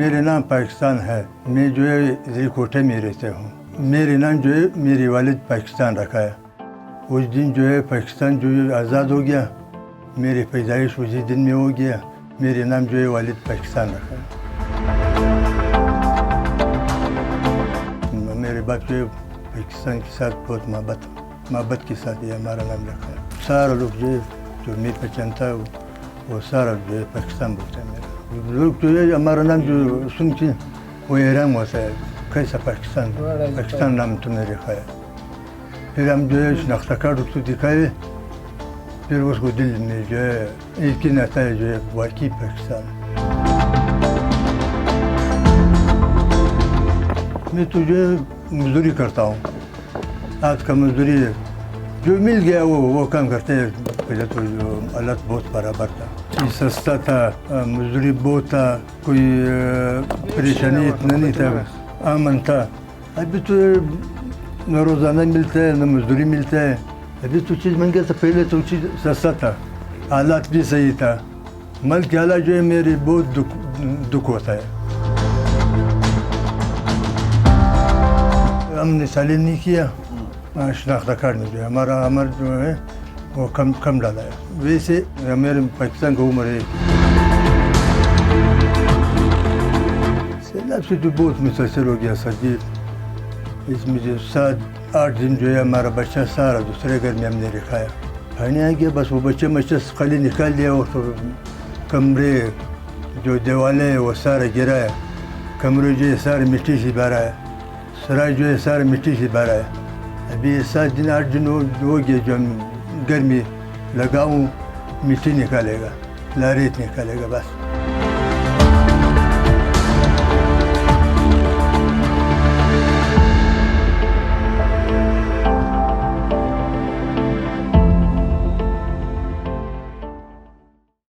मेरे नाम पाकिस्तान है। मैं जो है इधर कोटे में रहता हूँ। मेरे नाम जो है मेरे वालिद पाकिस्तान रखा है। उस दिन जो है पाकिस्तान जो है आज़ाद हो गया, मेरी पैदाइश उसी दिन में हो गया। मेरे नाम जो है वालिद पाकिस्तान रखा है। मेरे बाप जो है पाकिस्तान के साथ बहुत मोहब्बत के साथ ये हमारा नाम रखा है। सारा लोग जो है जो मैं पहचानता है वो सारा जो है पाकिस्तान बोलते हैं। मेरा लोग जो है हमारा नाम जो सुन के वो हैरान होता है, कैसा पाकिस्तान नाम तुमने रखा है। फिर हम जो है शनाख्ता कार्ड उसको दिखाए, फिर उसको दिल में जो है यकीन आता है जो है वाकई पाकिस्तान। मैं तो जो है मजदूरी करता हूँ। आज का मजदूरी जो मिल गया वो काम करते हैं। पहले तो जो हालत बहुत बराबर था, सस्ता था, मजदूरी बहुत था, कोई परेशानी इतना नहीं था, आमन था। अभी तो न रोज़ाना मिलता है न मजदूरी मिलता है। अभी तो चीज़ महंगा था, पहले तो चीज़ सस्ता था, हालात भी सही था। मल के हालात जो है मेरे बहुत दुख होता है। हमने साले नहीं किया, शनाख्ता कार्ड में जो है हमारा जो है वो कम डाला है। वैसे मेरे पाकिस्तान की उम्र है सैलाब से तो बहुत मुतासर हो गया सर जी। इसमें जो 7-8 दिन जो है हमारा बच्चा सारा दूसरे घर में हमने रखाया। खाने आ गया, बस वो बच्चा खाली निकाल दिया और तो कमरे जो दीवारें वो सारा गिरा है। कमरे जो है सारे मिट्टी से भरा है, सराय जो है सारे मिट्टी से भरा है। अभी 7-8 दिन हो गया जो हम घर में लगाऊँ, मिट्टी निकालेगा, लारेत निकालेगा बस।